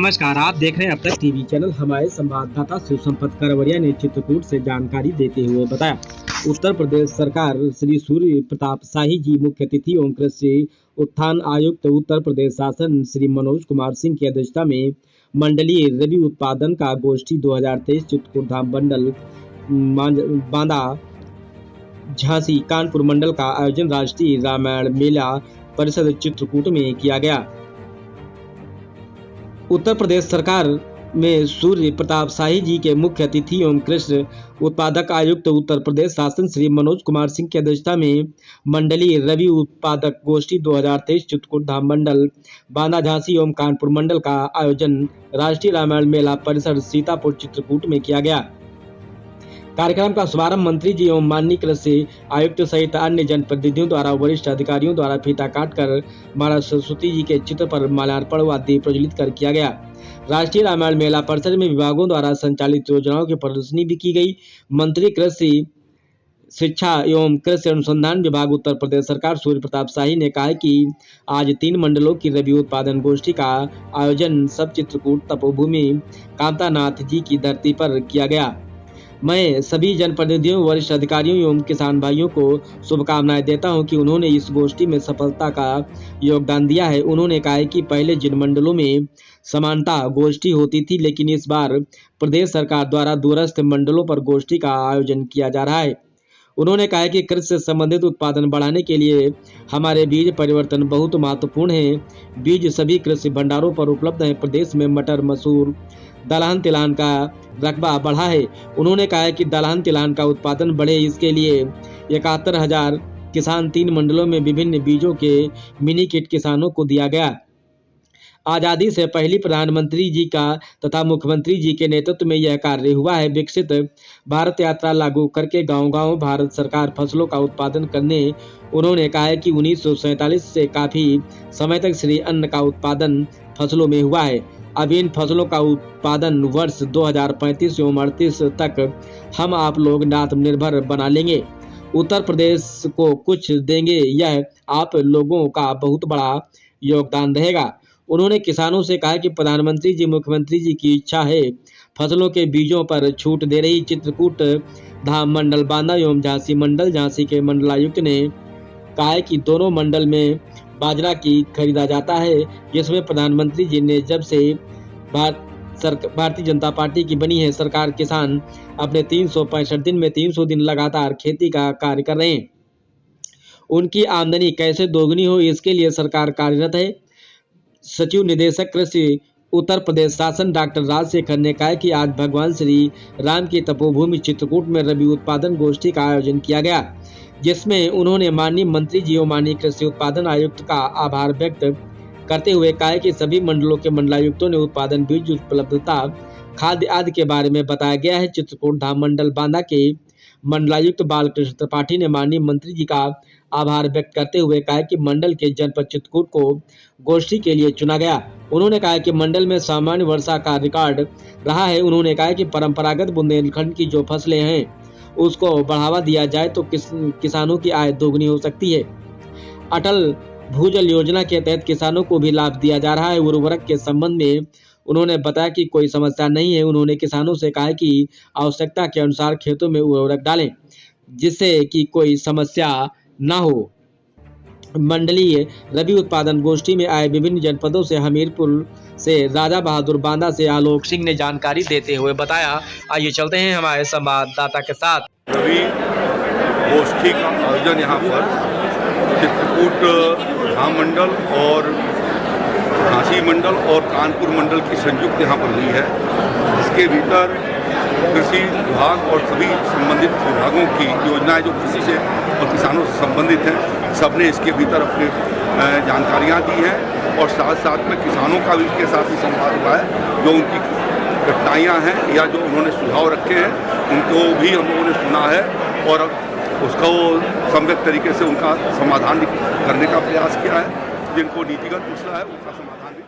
नमस्कार, आप देख रहे हैं अब तक टीवी चैनल। हमारे संवाददाता सुसंपत करवरिया ने चित्रकूट से जानकारी देते हुए बताया, उत्तर प्रदेश सरकार श्री सूर्य प्रताप शाही जी मुख्य अतिथि एवं कृषि उत्थान आयुक्त उत्तर प्रदेश शासन श्री मनोज कुमार सिंह की अध्यक्षता में मंडलीय रबी उत्पादन का गोष्ठी 2023 चित्रकूट धाम मंडल बांदा झांसी कानपुर मंडल का आयोजन राष्ट्रीय रामायण मेला परिषद चित्रकूट में किया गया। उत्तर प्रदेश सरकार में सूर्य प्रताप शाही जी के मुख्य अतिथि एवं कृषि उत्पादक आयुक्त उत्तर प्रदेश शासन श्री मनोज कुमार सिंह की अध्यक्षता में मंडलीय रबी उत्पादक गोष्ठी 2023 चित्रकूट धाम मंडल बांदा झांसी एवं कानपुर मंडल का आयोजन राष्ट्रीय रामायण मेला परिसर सीतापुर चित्रकूट में किया गया। कार्यक्रम का शुभारंभ मंत्री जी एवं माननीय कृषि आयुक्त सहित अन्य जनप्रतिनिधियों द्वारा वरिष्ठ अधिकारियों द्वारा फीता काटकर माता सरस्वती जी के चित्र पर माल्यार्पण व दीप प्रज्वलित कर किया गया। राष्ट्रीय रामायण मेला परिसर में विभागों द्वारा संचालित योजनाओं की प्रदर्शनी भी की गई। मंत्री कृषि शिक्षा एवं कृषि अनुसंधान विभाग उत्तर प्रदेश सरकार सूर्य प्रताप शाही ने कहा कि आज 3 मंडलों की रबी उत्पादन गोष्ठी का आयोजन सब चित्रकूट तपोभूमि कामतानाथ जी की धरती पर किया गया। मैं सभी जनप्रतिनिधियों वरिष्ठ अधिकारियों एवं किसान भाइयों को शुभकामनाएं देता हूं कि उन्होंने इस गोष्ठी में सफलता का योगदान दिया है। उन्होंने कहा कि पहले जिन मंडलों में समानता गोष्ठी होती थी, लेकिन इस बार प्रदेश सरकार द्वारा दूरस्थ मंडलों पर गोष्ठी का आयोजन किया जा रहा है। उन्होंने कहा कि कृषि से संबंधित उत्पादन बढ़ाने के लिए हमारे बीज परिवर्तन बहुत महत्वपूर्ण है। बीज सभी कृषि भंडारों पर उपलब्ध है। प्रदेश में मटर, मसूर, दलहन तिलहन का रकबा बढ़ा है। उन्होंने कहा कि दलहन तिलहन का उत्पादन बढ़े, इसके लिए 71,000 किसान 3 मंडलों में विभिन्न बीजों के मिनी किट किसानों को दिया गया। आज़ादी से पहले प्रधानमंत्री जी का तथा मुख्यमंत्री जी के नेतृत्व में यह कार्य हुआ है। विकसित भारत यात्रा लागू करके गांव-गांव भारत सरकार फसलों का उत्पादन करने। उन्होंने कहा है कि 1947 से काफी समय तक श्री अन्न का उत्पादन फसलों में हुआ है। अब इन फसलों का उत्पादन वर्ष 2035 एवं 38 तक हम आप लोग आत्मनिर्भर बना लेंगे। उत्तर प्रदेश को कुछ देंगे, यह आप लोगों का बहुत बड़ा योगदान रहेगा। उन्होंने किसानों से कहा कि प्रधानमंत्री जी मुख्यमंत्री जी की इच्छा है फसलों के बीजों पर छूट दे रही। चित्रकूट धाम मंडल बांदा एवं झांसी मंडल झांसी के मंडलायुक्त ने कहा कि दोनों मंडल में बाजरा की खरीदा जाता है, जिसमें प्रधानमंत्री जी ने जब से भारतीय जनता पार्टी की बनी है सरकार, किसान अपने 365 दिन में 300 दिन लगातार खेती का कार्य कर रहे हैं। उनकी आमदनी कैसे दोगुनी हो, इसके लिए सरकार कार्यरत है। सचिव निदेशक कृषि उत्तर प्रदेश शासन डॉक्टर राजशेखर ने कहा कि आज भगवान श्री राम की तपोभूमि चित्रकूट में रबी उत्पादन गोष्ठी का आयोजन किया गया, जिसमें उन्होंने माननीय मंत्री जी और माननीय कृषि उत्पादन आयुक्त का आभार व्यक्त करते हुए कहा कि सभी मंडलों के मंडलायुक्तों ने उत्पादन बीज उपलब्धता खाद्य आदि के बारे में बताया गया है। चित्रकूट धाम मंडल बांदा के मंडलायुक्त बालकृष्ण त्रिपाठी ने माननीय मंत्री जी का आभार व्यक्त करते हुए कहा कि मंडल के जनपद चित्रकूट को गोष्ठी के लिए चुना गया। उन्होंने कहा कि मंडल में सामान्य वर्षा का रिकॉर्ड रहा है। उन्होंने कहा कि परंपरागत बुंदेलखंड की जो फसलें हैं उसको बढ़ावा दिया जाए तो किसानों की आय दोगुनी हो सकती है। अटल भूजल योजना के तहत किसानों को भी लाभ दिया जा रहा है। उर्वरक के संबंध में उन्होंने बताया कि कोई समस्या नहीं है। उन्होंने किसानों से कहा कि आवश्यकता के अनुसार खेतों में उर्वरक डालें, जिससे कि कोई समस्या न हो। मंडलीय रबी उत्पादन गोष्ठी में आए विभिन्न जनपदों से हमीरपुर से राजा बहादुर, बांदा से आलोक सिंह ने जानकारी देते हुए बताया। आइए चलते हैं हमारे संवाददाता के साथ। रबी गोष्ठी का आयोजन यहाँ पर चित्रकूट धाम मंडल और झांसी मंडल और कानपुर मंडल की संयुक्त यहाँ पर हुई है, जिसके भीतर कृषि विभाग और सभी संबंधित विभागों की योजनाएं जो कृषि से और किसानों से संबंधित हैं, सबने इसके भीतर अपनी जानकारियाँ दी हैं और साथ साथ में किसानों का भी इसके साथ ही संवाद हुआ है। जो उनकी कठिनाइयाँ हैं या जो उन्होंने सुझाव रखे हैं उनको भी हम लोगों ने सुना है और उसका वो सम्यक तरीके से उनका समाधान करने का प्रयास किया है। जिनको नीतिगत मसला है उसका समाधान भी